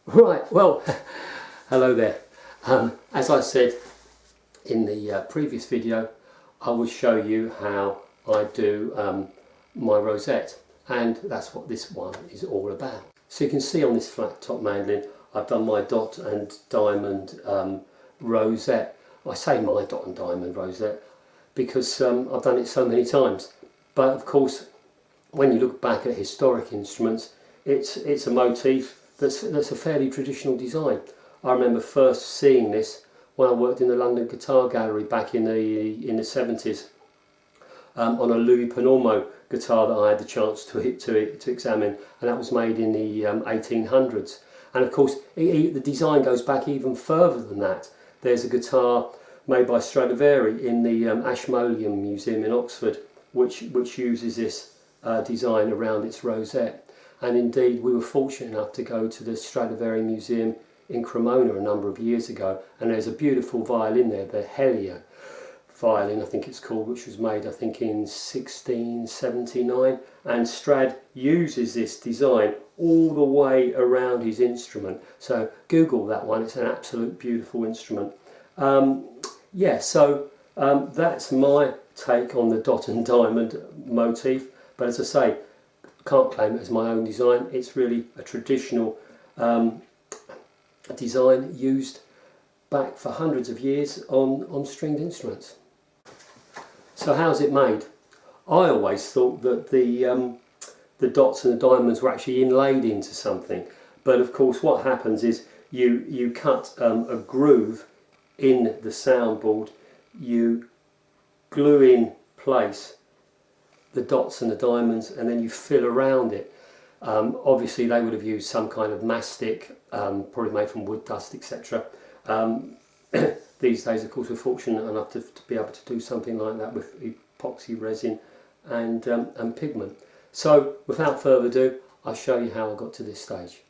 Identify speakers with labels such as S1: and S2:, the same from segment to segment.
S1: Right, well, hello there. As I said in the previous video, I will show you how I do my rosette, and that's what this one is all about. So you can see on this flat top mandolin, I've done my dot and diamond rosette. I say my dot and diamond rosette because I've done it so many times. But of course, when you look back at historic instruments, it's a motif that's a fairly traditional design. I remember first seeing this when I worked in the London Guitar Gallery back in the 70s on a Louis Panormo guitar that I had the chance to examine, and that was made in the 1800s. And of course, the design goes back even further than that. There's a guitar made by Stradivari in the Ashmolean Museum in Oxford, which uses this design around its rosette. And indeed, we were fortunate enough to go to the Stradivari Museum in Cremona a number of years ago, and there's a beautiful violin there, the Helio violin I think it's called, which was made I think in 1679, and Strad uses this design all the way around his instrument. So Google that one, it's an absolute beautiful instrument. That's my take on the dot and diamond motif, but as I say, can't claim it as my own design. It's really a traditional design used back for hundreds of years on stringed instruments. So how's it made? I always thought that the dots and the diamonds were actually inlaid into something, but of course what happens is you cut a groove in the soundboard, you glue in place the dots and the diamonds, and then you fill around it. Obviously they would have used some kind of mastic, probably made from wood dust, etc. These days, of course, we're fortunate enough to be able to do something like that with epoxy resin and pigment. So without further ado, I'll show you how I got to this stage.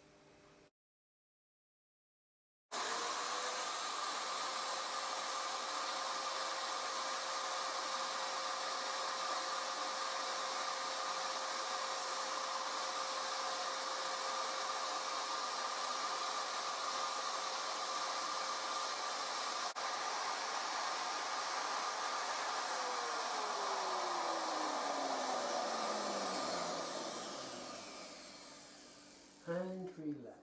S1: And relax.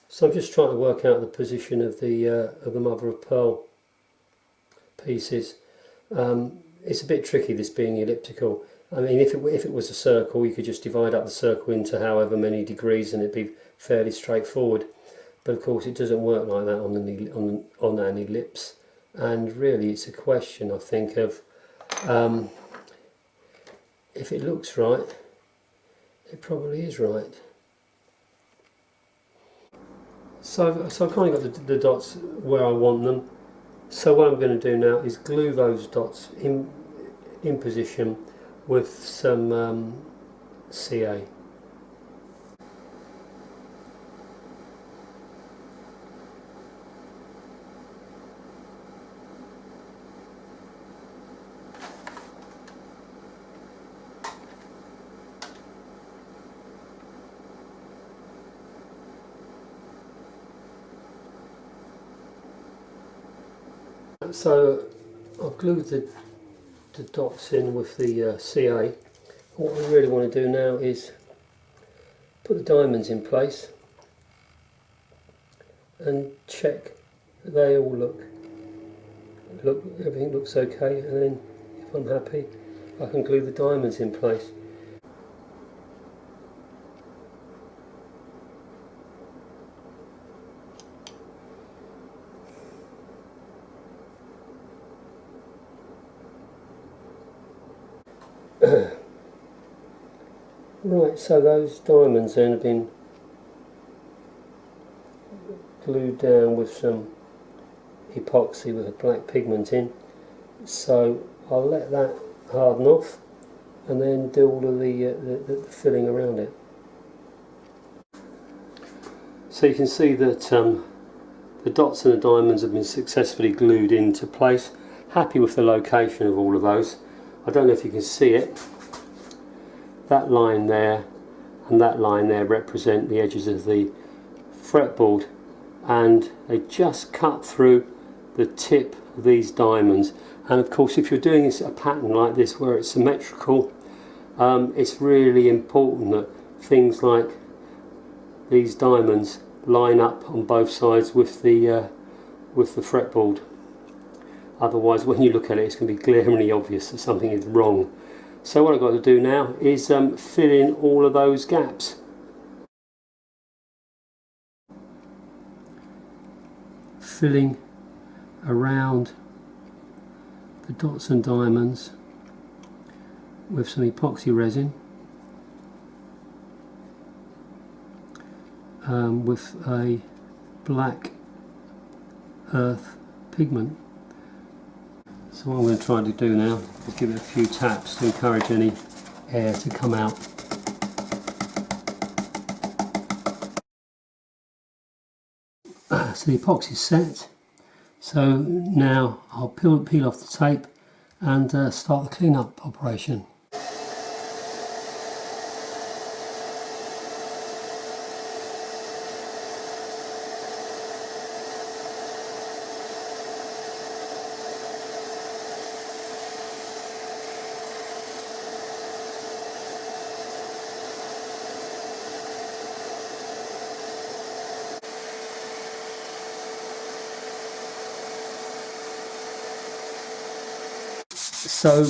S1: So I'm just trying to work out the position of the mother of pearl pieces. It's a bit tricky, this being elliptical. I mean, if it was a circle, you could just divide up the circle into however many degrees and it'd be fairly straightforward. But of course it doesn't work like that on an ellipse. And really it's a question, I think, of if it looks right, it probably is right. So I've kind of got the dots where I want them. So what I'm going to do now is glue those dots in position with some CA. So I've glued the dots in with the CA. What we really want to do now is put the diamonds in place and check that they all look everything looks okay, and then if I'm happy I can glue the diamonds in place. Right, so those diamonds then have been glued down with some epoxy with a black pigment in, so I'll let that harden off and then do all of the filling around it. So you can see that the dots and the diamonds have been successfully glued into place. Happy with the location of all of those. I don't know if you can see it. That line there and that line there represent the edges of the fretboard, and they just cut through the tip of these diamonds. And of course, if you're doing a pattern like this where it's symmetrical, it's really important that things like these diamonds line up on both sides with the fretboard. Otherwise, when you look at it, it's going to be glaringly obvious that something is wrong. So what I've got to do now is fill in all of those gaps. Filling around the dots and diamonds with some epoxy resin, with a black earth pigment. So what I'm going to try to do now is give it a few taps to encourage any air to come out. So the epoxy is set. So now I'll peel off the tape and start the clean-up operation. So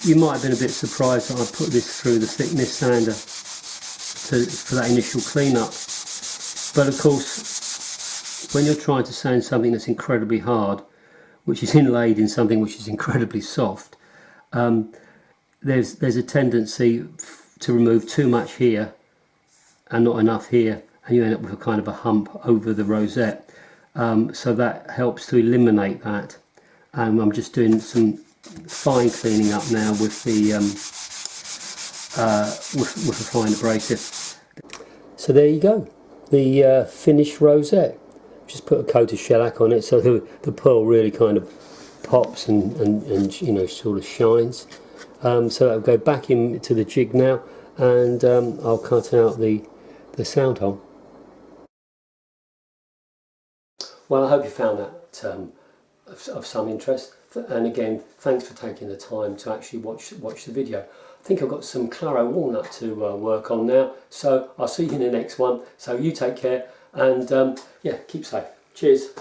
S1: you might have been a bit surprised that I put this through the thickness sander for that initial cleanup. But of course, when you're trying to sand something that's incredibly hard, which is inlaid in something which is incredibly soft, there's a tendency to remove too much here and not enough here, and you end up with a kind of a hump over the rosette. So that helps to eliminate that. I'm just doing some fine cleaning up now with the with a fine abrasive. So there you go, the finished rosette. Just put a coat of shellac on it so the pearl really kind of pops and you know, sort of shines. So that'll go back into the jig now, and I'll cut out the sound hole. Well, I hope you found that of some interest, and again, thanks for taking the time to actually watch the video. I think I've got some Claro walnut to work on now, so I'll see you in the next one. So you take care, and yeah, keep safe. Cheers.